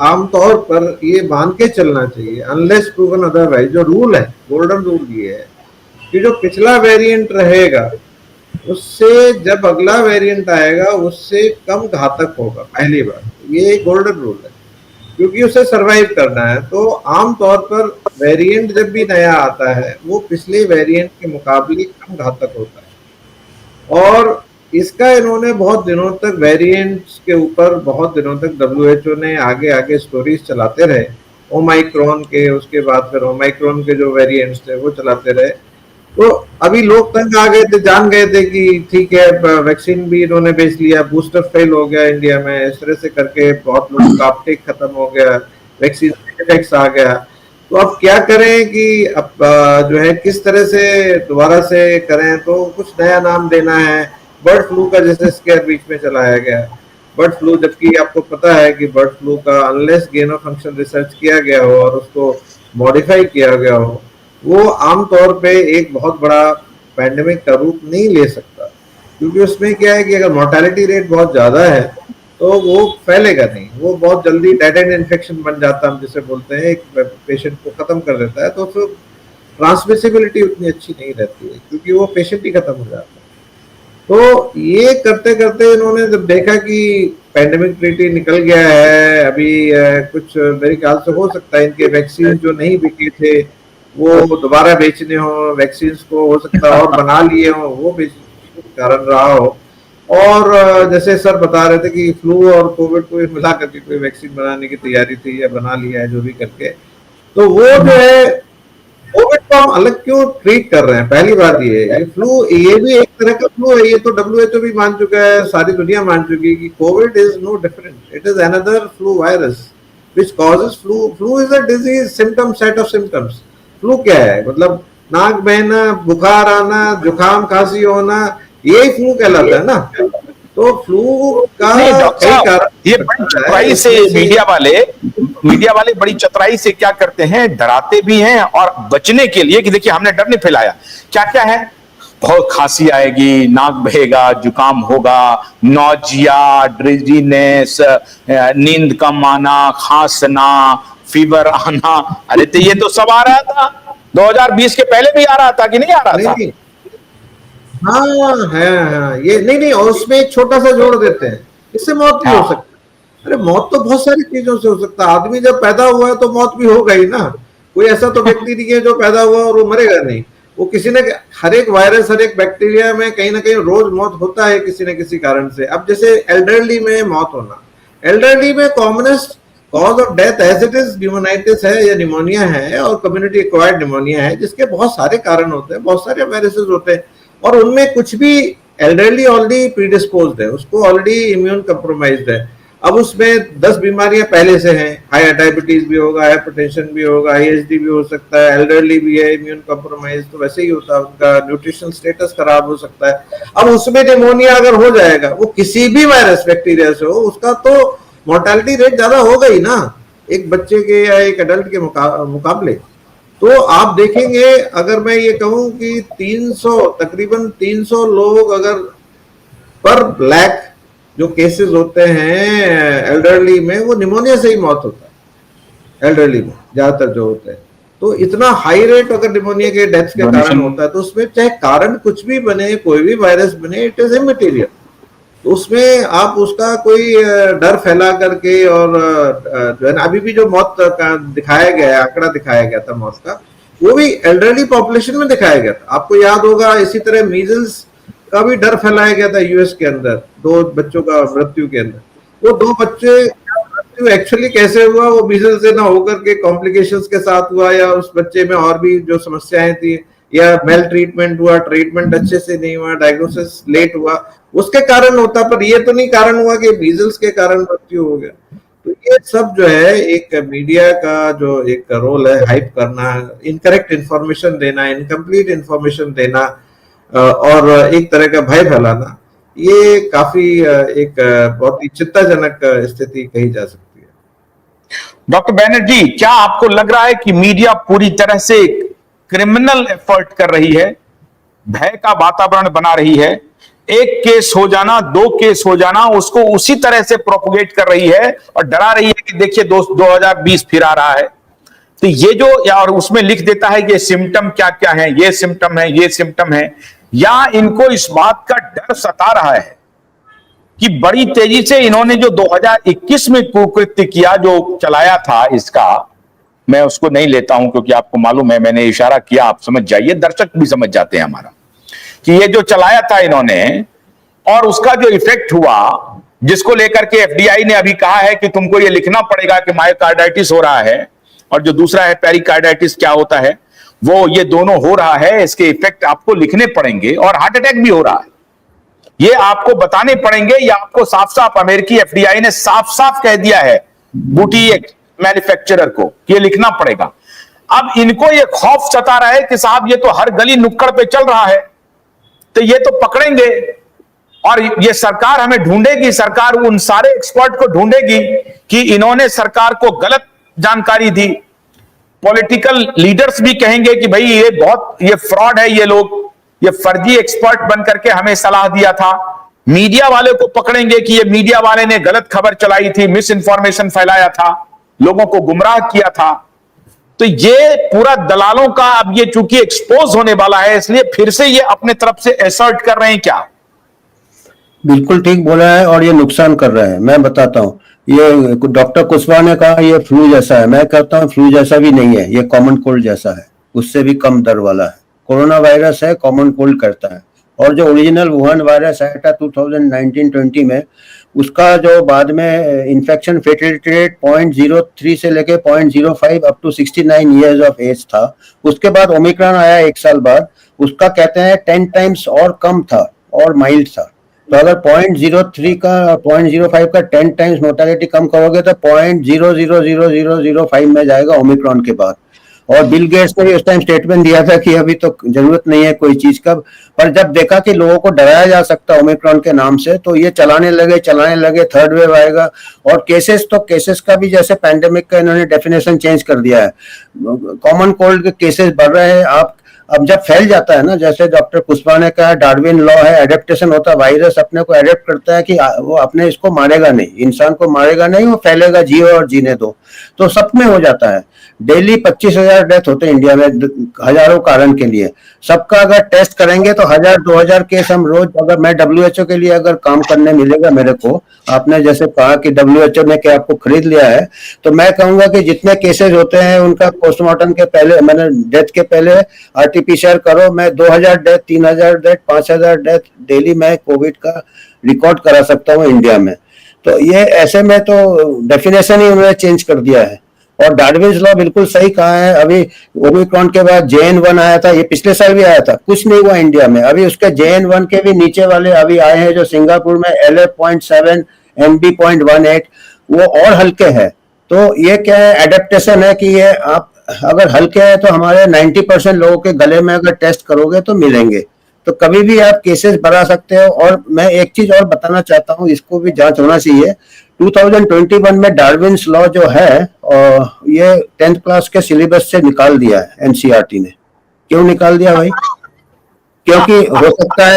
आमतौर पर ये मान के चलना चाहिए, अनलेस प्रूवन अदरवाइज, जो रूल है, गोल्डन रूल ये है कि जो पिछला वेरिएंट रहेगा उससे जब अगला वेरिएंट आएगा उससे कम घातक होगा, पहली बार। ये गोल्डन रूल है, क्योंकि उसे सरवाइव करना है। तो आमतौर पर वेरिएंट जब भी नया आता है वो पिछले वेरिएंट के मुकाबले कम घातक होता है। और इसका इन्होंने बहुत दिनों तक वेरिएंट्स के ऊपर बहुत दिनों तक WHO ने आगे आगे स्टोरीज चलाते रहे, ओमाइक्रॉन के, उसके बाद फिर ओमाइक्रॉन के जो वेरिएंट्स थे वो चलाते रहे। तो अभी लोग तंग आ गए थे, जान गए थे कि ठीक है वैक्सीन भी इन्होंने बेच लिया, बूस्टर फेल हो गया इंडिया में, इस तरह से करके बहुत लोगों का अपटेक खत्म हो गया, वैक्सीन इफेक्ट्स आ गया। तो अब क्या करें कि अब जो है किस तरह से दोबारा से करें, तो कुछ नया नाम देना है। बर्ड फ्लू का जैसे स्केयर बीच में चलाया गया, बर्ड फ्लू, जबकि आपको पता है कि बर्ड फ्लू का unless gain of function research किया गया हो और उसको मॉडिफाई किया गया हो, वो आमतौर पे एक बहुत बड़ा पैंडेमिक का रूप नहीं ले सकता, क्योंकि उसमें क्या है कि अगर मोर्टेलिटी रेट बहुत ज्यादा है तो वो फैलेगा नहीं, वो बहुत जल्दी डेड एंड इन्फेक्शन बन जाता है, हम जिसे बोलते हैं, एक पेशेंट को खत्म कर देता है। तो फिर ट्रांसमिसिबिलिटी उतनी अच्छी नहीं रहती है, क्योंकि वो पेशेंट ही खत्म हो जाता है। तो ये करते करते इन्होंने जब देखा कि पैंडेमिक ट्रीटी निकल गया है, अभी कुछ मेरे ख्याल से हो सकता है इनके वैक्सीन जो नहीं बिके थे वो दोबारा बेचने हो, वैक्सीन को हो सकता है और बना लिए हो, वो बेचने का कारण रहा हो। और जैसे सर बता रहे थे कि फ्लू और कोविड को मिला करके कोई वैक्सीन बनाने की तैयारी थी या बना लिया है, जो भी करके, तो वो जो है कोविड को हम अलग क्यों ट्रीट कर रहे हैं। पहली बात ये है, फ्लू ये भी एक तरह का फ्लू है, ये तो WHO भी मान चुका है, सारी दुनिया मान चुकी है कि covid is no different, it is another flu virus which causes flu. Flu is a disease symptom, set of symptoms. Flu क्या है, मतलब नाक बहना, बुखार आना, जुकाम खांसी होना, यही फ्लू कहलाता है ना। तो फ्लू का नहीं डॉक्टर कई साहब, कारण ये बड़ी चतुराई से मीडिया वाले बड़ी चतुराई से क्या करते हैं, डराते भी हैं और बचने के लिए कि देखिए हमने डर नहीं फैलाया। क्या क्या है, बहुत खांसी आएगी, नाक बहेगा, जुकाम होगा, नौजिया, ड्रिजीनेस, नींद कम आना, खांसना, फीवर आना। अरे तो ये तो सब आ रहा था 2020 के पहले भी आ रहा था कि नहीं आ रहा था? नहीं, हाँ है, ये नहीं, और उसमें एक छोटा सा जोड़ देते हैं, इससे मौत भी हो हाँ, सकती है। अरे मौत तो बहुत सारी चीजों से हो सकता है, आदमी जब पैदा हुआ है तो मौत भी होगा ही ना। कोई ऐसा तो व्यक्ति नहीं है जो पैदा हुआ और वो मरेगा नहीं। वो किसी ने, हर एक वायरस, हर एक बैक्टीरिया में कहीं ना कहीं रोज मौत होता है किसी न किसी कारण से। अब जैसे एल्डरली में मौत होना, एल्डरली में commonest cause of death as it is pneumonitis है या निमोनिया है, और कम्युनिटी एक्वायर्ड निमोनिया है, जिसके बहुत सारे कारण होते हैं, बहुत सारे वायरसेस होते हैं, और उनमें कुछ भी एल्डरली ऑलरेडी प्रीडिस्पोज्ड है, उसको ऑलरेडी इम्यून कंप्रोमाइज्ड है। अब उसमें 10 बीमारियां पहले से हैं, हाई डायबिटीज भी होगा, हाइपरटेंशन भी होगा, ASD भी हो सकता है, एल्डरली भी है, इम्यून कंप्रोमाइज तो वैसे ही होता है, उनका न्यूट्रिशन स्टेटस खराब हो सकता है। अब उसमें निमोनिया अगर हो जाएगा, वो किसी भी वायरस बैक्टीरिया से हो, उसका तो मोर्टेलिटी रेट ज्यादा होगा ही ना, एक बच्चे के या एक एडल्ट के मुकाबले। तो आप देखेंगे, अगर मैं ये कहूं कि 300, तकरीबन 300 लोग अगर पर लाख जो केसेस होते हैं एल्डरली में, वो निमोनिया से ही मौत होता है एल्डरली में ज्यादातर जो होते हैं। तो इतना हाई रेट अगर निमोनिया के डेथ के कारण होता है, तो उसमें चाहे कारण कुछ भी बने, कोई भी वायरस बने, इट इज इमटेरियल। तो उसमें आप उसका कोई डर फैला करके, और जो है ना, अभी भी जो मौत का दिखाया गया है, आंकड़ा दिखाया गया था मौत का, वो भी एल्डरली पॉपुलेशन में दिखाया गया था। आपको याद होगा, इसी तरह मीजल्स का भी डर फैलाया गया था यूएस के अंदर, 2 बच्चों का मृत्यु के अंदर। वो 2 बच्चे मृत्यु एक्चुअली कैसे हुआ, वो मीजल्स से ना होकर के कॉम्प्लिकेशंस के साथ हुआ, या उस बच्चे में और भी जो समस्याएं थी, या मेल ट्रीटमेंट हुआ, ट्रीटमेंट अच्छे से नहीं हुआ, डायग्नोसिस लेट हुआ, उसके कारण होता। पर ये तो नहीं कारण हुआ कि मीजल्स के कारण मृत्यु हो गया। तो ये सब जो है एक मीडिया का जो एक रोल है, हाइप करना, इनकरेक्ट इंफॉर्मेशन देना, इनकम्प्लीट इंफॉर्मेशन देना, और एक तरह का भय फैलाना, ये काफी एक बहुत ही चिंताजनक स्थिति कही जा सकती है। डॉक्टर बैनर्जी, क्या आपको लग रहा है कि मीडिया पूरी तरह से क्रिमिनल एफर्ट कर रही है, भय का वातावरण बना रही है, एक केस हो जाना, 2 केस हो जाना, उसको उसी तरह से प्रोपोगेट कर रही है और डरा रही है कि देखिए 2020 फिर आ रहा है। तो ये जो, और उसमें लिख देता है कि सिम्टम क्या क्या है, ये सिम्टम है, ये सिम्टम है, या इनको इस बात का डर सता रहा है कि बड़ी तेजी से इन्होंने जो 2021 में कुकृत्य किया, जो चलाया था, इसका मैं उसको नहीं लेता हूं क्योंकि आपको मालूम है, मैंने इशारा किया, आप समझ जाइए, दर्शक भी समझ जाते हैं हमारा, कि ये जो चलाया था इन्होंने और उसका जो इफेक्ट हुआ, जिसको लेकर के एफडीआई ने अभी कहा है कि तुमको ये लिखना पड़ेगा कि मायोकार्डाइटिस हो रहा है, और जो दूसरा है पेरिकार्डाइटिस क्या होता है, वो ये दोनों हो रहा है, इसके इफेक्ट आपको लिखने पड़ेंगे, और हार्ट अटैक भी हो रहा है, ये आपको बताने पड़ेंगे, या आपको साफ साफ अमेरिकी एफडीआई ने साफ साफ कह दिया है बूटी मैन्युफैक्चरर को कि ये लिखना पड़ेगा। अब इनको ये खौफ सता रहा है कि साहब ये तो हर गली नुक्कड़ पे चल रहा है, तो ये तो पकड़ेंगे और ये सरकार हमें ढूंढेगी, सरकार उन सारे एक्सपर्ट को ढूंढेगी कि इन्होंने सरकार को गलत जानकारी दी। पॉलिटिकल लीडर्स भी कहेंगे कि भाई ये फ्रॉड है, ये लोग ये फर्जी एक्सपर्ट बन करके हमें सलाह दिया था। मीडिया वाले को पकड़ेंगे कि ये मीडिया वाले ने गलत खबर चलाई थी, मिस इंफॉर्मेशन फैलाया था, लोगों को गुमराह किया था। तो ये पूरा दलालों का अब ये चूंकि एक्सपोज होने वाला है, इसलिए फिर से ये अपने तरफ से एसर्ट कर रहे हैं क्या? बिल्कुल ठीक बोला है, और ये नुकसान कर रहा है। मैं बताता हूँ, ये डॉक्टर कुशवाहा ने कहा ये फ्लू जैसा है, मैं कहता हूँ फ्लू जैसा भी नहीं है, ये कॉमन कोल्ड जैसा है, उससे भी कम दर वाला है। कोरोना वायरस है, कॉमन कोल्ड करता है। और जो ओरिजिनल वुहान वायरस आया था 2019-20 में, उसका जो बाद में इन्फेक्शन फेटेलिटी रेट 0.03 से लेके 0.05 up to 69 years of age था। उसके बाद ओमिक्रॉन आया 1 साल बाद, उसका कहते हैं 10 टाइम्स और कम था और माइल्ड था। तो अगर 0.03 का 0.05 का 10 टाइम्स मोर्टेलिटी कम करोगे तो 0.000005 में जाएगा ओमिक्रॉन के बाद। और बिल गेट्स ने भी उस टाइम स्टेटमेंट दिया था कि अभी तो जरूरत नहीं है कोई चीज का, पर जब देखा कि लोगों को डराया जा सकता है ओमिक्रॉन के नाम से, तो ये चलाने लगे थर्ड वेव आएगा। और केसेस का भी जैसे पैंडेमिक का इन्होंने डेफिनेशन चेंज कर दिया है। कॉमन कोल्ड के केसेस बढ़ रहे हैं। आप अब जब फैल जाता है ना, जैसे डॉक्टर कुशवाहा ने कहा डार्विन लॉ है, एडेप्टेशन होता है, वायरस अपने को एडेप्ट करता है कि वो अपने इसको मारेगा नहीं, इंसान को मारेगा नहीं, वो फैलेगा, जियो और जीने दो, तो सब में हो जाता है। डेली 25,000 डेथ होते हैं इंडिया में हजारों कारण के लिए। सबका अगर टेस्ट करेंगे तो 1,000-2,000 केस हम रोज, अगर मैं WHO के लिए अगर काम करने मिलेगा मेरे को, आपने जैसे कहा कि WHO ने क्या आपको खरीद लिया है, तो मैं कहूंगा कि जितने केसेस होते हैं उनका पोस्टमार्टम के पहले, मैंने डेथ के पहले RT-PCR करो। मैं 2,000 डेथ, 3,000 डेथ, 5,000 डेथ डेली मैं कोविड का रिकॉर्ड करा सकता हूँ इंडिया में। तो ये ऐसे में तो डेफिनेशन ही उन्होंने चेंज कर दिया है। और डार्विन्स लॉ बिल्कुल सही कहा है। अभी ओमिक्रॉन के बाद JN1 आया था, ये पिछले साल भी आया था, कुछ नहीं हुआ इंडिया में। अभी उसके JN1 के भी नीचे वाले अभी आए हैं, जो सिंगापुर में LA.7, MB.18, वो और हल्के हैं। तो ये क्या है, एडेप्टेशन है कि ये आप अगर हल्के हैं तो हमारे 90% लोगों के गले में अगर टेस्ट करोगे तो मिलेंगे, तो कभी भी आप केसेस बढ़ा सकते हो। और मैं एक चीज और बताना चाहता हूँ, इसको भी जांच होना चाहिए। 2021 में डार्विन्स लॉ जो है, ये 10th क्लास के सिलेबस से निकाल दिया है NCERT ने। क्यों निकाल दिया भाई? क्योंकि हो सकता है